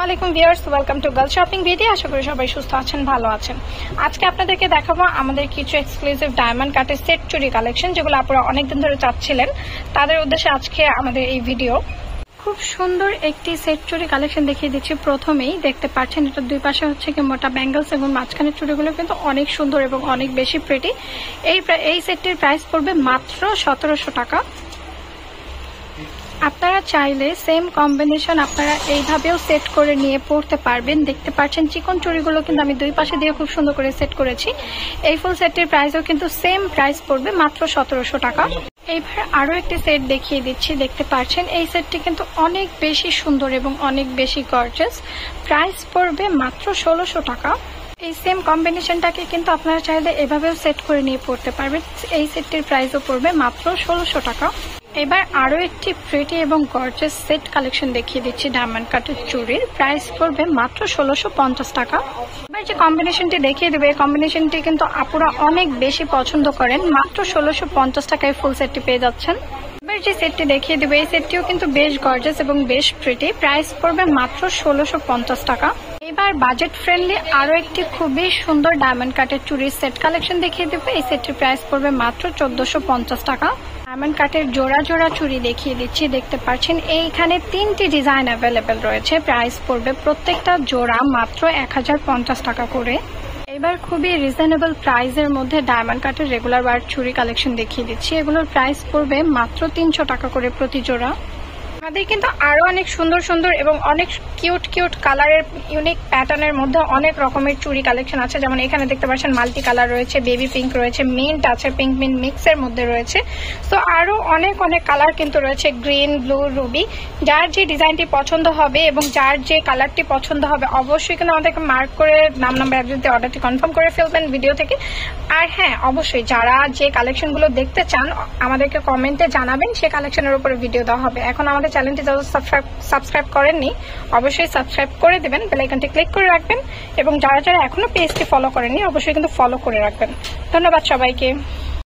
আসসালামু আলাইকুম viewers, welcome to girl shopping video. আশা করি সবাই সুস্থ আছেন, ভালো আছেন। আজকে আপনাদেরকে দেখাবো আমাদের কিছু এক্সক্লুসিভ ডায়মন্ড কাটের সেট চুড়ি কালেকশন, যেগুলো আপনারা অনেকদিন ধরে চাচ্ছিলেন। তাদের উদ্দেশ্যে আজকে আমাদের এই ভিডিও। খুব সুন্দর একটি সেট চুড়ি কালেকশন দেখিয়ে দিচ্ছি। প্রথমেই দেখতে পাচ্ছেন এটা দুই পাশে হচ্ছে কি মোটা ব্যাঙ্গলস এবং মাঝখানের চুড়িগুলো কিন্তু অনেক সুন্দর এবং অনেক বেশি প্রিটি। এই সেটটির প্রাইস পড়বে মাত্র 1700 টাকা। আপনারা চাইলে সেম কম্বিনেশন আপনারা এইভাবেও সেট করে নিয়ে পড়তে পারবেন। দেখতে পাচ্ছেন চিকন চুড়িগুলো কিন্তু আমি দুই পাশে দিয়ে খুব সুন্দর করে সেট করেছি। এই ফুল সেটটির প্রাইসও কিন্তু সেম প্রাইস পড়বে মাত্র 1700 টাকা। এইবার আরো একটি সেট দেখিয়ে দিচ্ছি। দেখতে পাচ্ছেন এই সেটটি কিন্তু অনেক বেশি সুন্দর এবং অনেক বেশি গর্জিয়াস। প্রাইস পড়বে মাত্র 1600 টাকা। এই সেম কম্বিনেশনটাকে কিন্তু আপনারা চাইলে এভাবেও সেট করে নিয়ে পড়তে পারবেন। এই সেটটির প্রাইসও পড়বে মাত্র 1600 টাকা। এবার আরো একটি প্রিটি এবং গর্জিয়াস সেট কালেকশন দেখিয়ে দিচ্ছি। ডায়মন্ড কাটের চুড়ির প্রাইস পড়বে মাত্র 1650 টাকা। এবার যে কম্বিনেশনটি দেখিয়ে দেবে, এই কম্বিনেশনটি কিন্তু আপুরা অনেক বেশি পছন্দ করেন। মাত্র 1650 টাকায় ফুল সেটটি পেয়ে যাচ্ছেন। এবার যে সেটটি দেখিয়ে দেবে, এই সেটটিও কিন্তু বেশ গর্জিয়াস এবং বেশ প্রিটি। প্রাইস পড়বে মাত্র 1650 টাকা। এবার বাজেট ফ্রেন্ডলি আরো একটি খুবই সুন্দর ডায়মন্ড কাটের চুড়ির সেট কালেকশন দেখিয়ে দেবে। এই সেটটির প্রাইস পড়বে মাত্র 1450 টাকা। ডায়মন্ড কাটের জোড়া জোড়া চুড়ি দেখিয়ে দিচ্ছি। দেখতে পাচ্ছেন এইখানে 3টি ডিজাইন অ্যাভেলেবেল রয়েছে। প্রাইস পড়বে প্রত্যেকটা জোড়া মাত্র 1050 টাকা করে। এবার খুবই রিজনেবল প্রাইসের মধ্যে ডায়মন্ড কাটের রেগুলার ওয়্যার চুড়ি কালেকশন দেখিয়ে দিচ্ছি। এগুলোর প্রাইস পড়বে মাত্র 300 টাকা করে প্রতি জোড়া। আমাদের কিন্তু আরো অনেক সুন্দর সুন্দর এবং অনেক কিউট কিউট কালারের ইউনিক প্যাটার্নের মধ্যে অনেক রকমের চুড়ি কালেকশন আছে। যেমন এখানে দেখতে পাচ্ছেন মাল্টি কালার রয়েছে, বেবি পিঙ্ক রয়েছে, মিন্ট আছে, পিঙ্ক মিন্ট মিক্সের মধ্যে রয়েছে। তো আরো অনেক অনেক কালার কিন্তু রয়েছে, গ্রিন, ব্লু, রুবি। যার যে ডিজাইনটি পছন্দ হবে এবং যার যে কালারটি পছন্দ হবে অবশ্যই কিন্তু আমাদেরকে মার্ক করে নাম নাম্বার অ্যাড্রেস দিয়ে অর্ডারটি কনফার্ম করে ফেলবেন ভিডিও থেকে। আর হ্যাঁ, অবশ্যই যারা যে কালেকশনগুলো দেখতে চান আমাদেরকে কমেন্টে জানাবেন, সে কালেকশনের উপরে ভিডিও দেওয়া হবে। এখন আমাদের চ্যানেলটি যারা সাবস্ক্রাইব করেননি অবশ্যই সাবস্ক্রাইব করে দেবেন, বেল আইকনটি ক্লিক করে রাখবেন এবং যারা যারা এখনো পেজটি ফলো করেননি অবশ্যই কিন্তু ফলো করে রাখবেন। ধন্যবাদ সবাইকে।